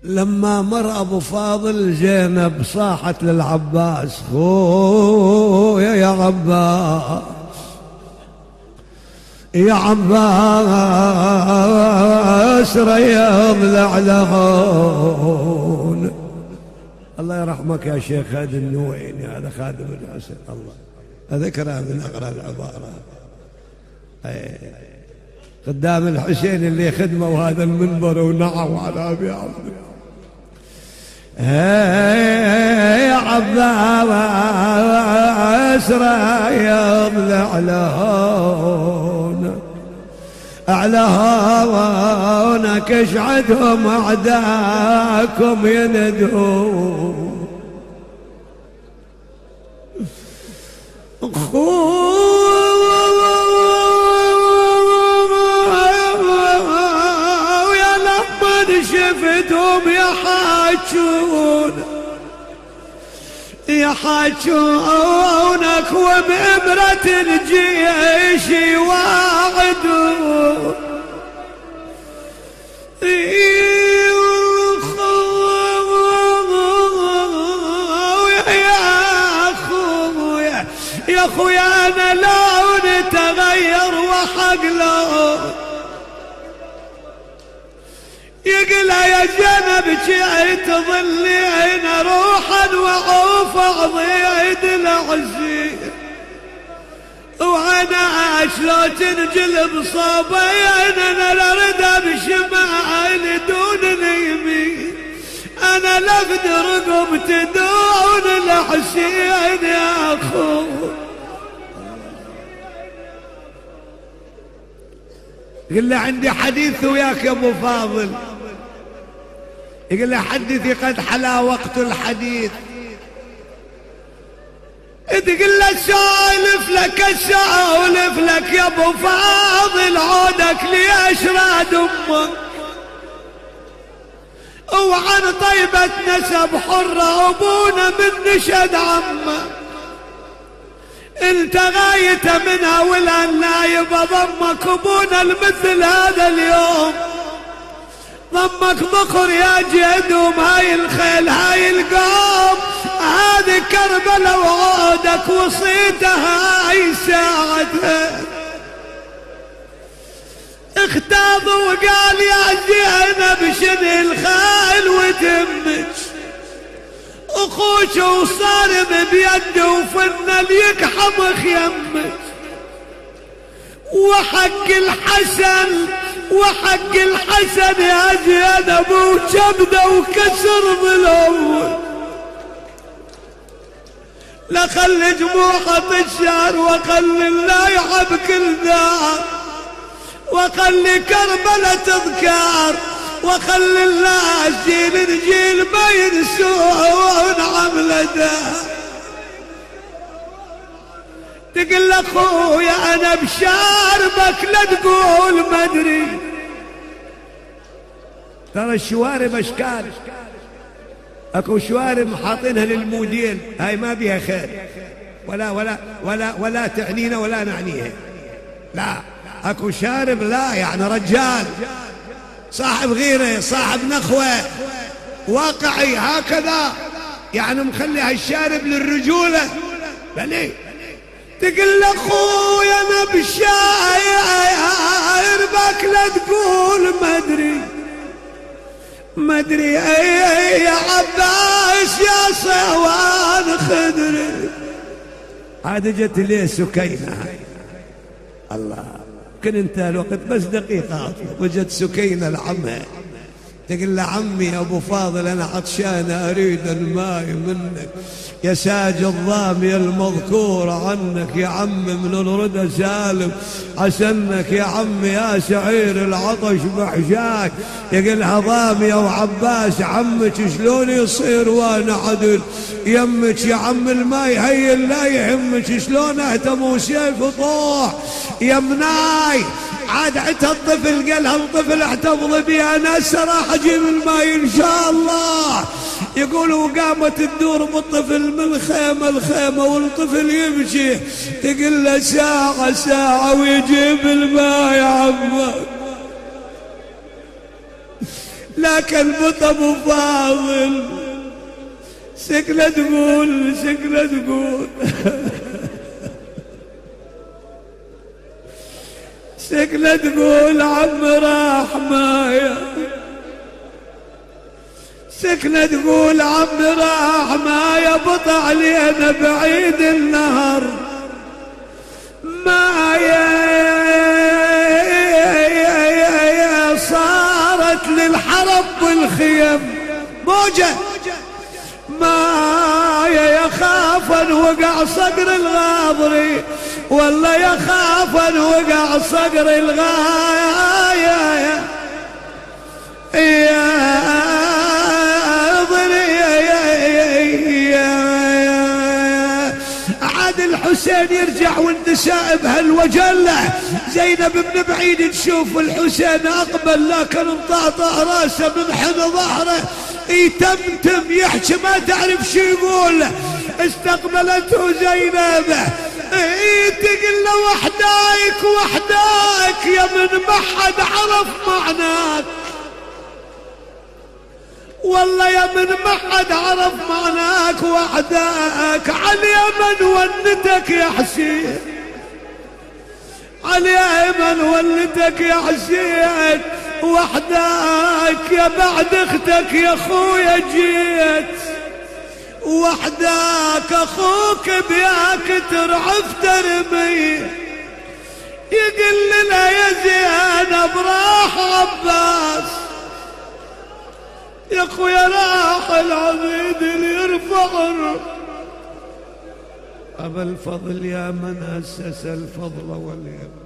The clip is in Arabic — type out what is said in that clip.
لما مر أبو فاضل زينب صاحت للعباس: خويا يا عباس، يا عباس ريض العلهون. الله يرحمك يا شيخ هذا النويني، هذا خادم الحسن، الله أذكره من أقرأ العبارة. قدام الحسين اللي خدموا هذا المنبر ونعوا على أبي عبد. يا عباس ريض العلهون، أعلهونك اشعدهم أعداكم يندون. ويا لما شفتهم يحاجونك وبإبرة الجيش واعدون. يا خويا أنا لوني تغير وحق لون، يقلى يا جنب جئت ظلين روحا وعوف ضيد العزيز، وانا شلون تنجلب صوبين انا لرد بشمال دون اليمين، انا لفد رقبت دون الحسين يا اخو. قل له عندي حديث وياك يا ابو فاضل. يقول له حدثي قد حلا وقت الحديث. تقول له سالف لك يا ابو فاضل، عودك ليش راد امك، وعن طيبة نسب حرة ابونا من نشد عمه، انت غايت منها والان نايب ضمك ابونا المثل هذا اليوم، ضمك ذكر يا جدوم، هاي الخيل هاي القوم، هذه كربلة وعودك وصيتها هاي ساعتها. اختاض وقال يا زينب شن الخيل وتمك، اخوك وصارم بيده وفن ليكحم خيمك، وحق الحسن يا زينب وجبده وكسر ظلوه، لخلي جموعة الشهر وخلي الله يحب كل دار، وخلي كربلة تذكار، وخلي الناس جيل ما ينسون عملته. تقول اخويا انا بشاربك لا تقول ما ادري، ترى الشوارب اشكال، اكو شوارب حاطينها للموديل، هاي ما بيها خير ولا تعنينا ولا نعنيها، لا اكو شارب لا يعني رجال صاحب غيره صاحب نخوه واقعي هكذا، يعني مخلي هالشارب للرجوله. بلي تقول اخويا انا بشاربك لا تقول ما ادري يا عباس يا صوان خدري. هذا جت ليه سكينة، الله كن انت الوقت بس دقيقة وجت سكينة لعمها، تقول له عمي يا ابو فاضل انا عطشانة اريد الماي منك، يا ساج الضامي المذكور عنك يا عم من الردى سالم عسنك يا عم يا سعير العطش محشاك. يقولها ضامي وعباس عمك شلون يصير وانا عدل يمك يا عم الماي هي لا يهمك، شلون اهتم وسيف طوح يمناي عاد عتها الطفل قالها الطفل احتفظ بي انا راح اجيب الماي ان شاء الله. يقولوا قامت تدور بالطفل من خيمة لخيمة والطفل يمشي، تقول له ساعة ويجيب الماء يا عمك. لكن بطى ابو فاضل سكنة تقول سكنة تقول عم راح مايا، سكنة تقول عم راح مايا، بطى علينا بعيد النهر مايا، صارت للحرب بالخيم موجة مايا، يخاف ان وقع صقر الغاضري، والله يخاف ان وقع صقر الغاية عاد الحسين يرجع واندشاء بهالوجلة، زينب من بعيد تشوف الحسين اقبل لكن مطعطع راسه من حين ظهره يتمتم يحكي ما تعرف شو يقول. استقبلته زينب تقول له وحداك يا من ما حد عرف معناك، والله يا من ما حد عرف معناك وحداك، عاليمن ونتك يا حسين، عاليمن ونتك يا حسين، وحداك يا بعد اختك يا اخويا جيت، وحداك اخوك بياك ترعف ترمي، يقول لنا يا زينب راح عباس، يا اخويا راح العبيد اللي يرفع ابا الفضل يا من اسس الفضل واليم.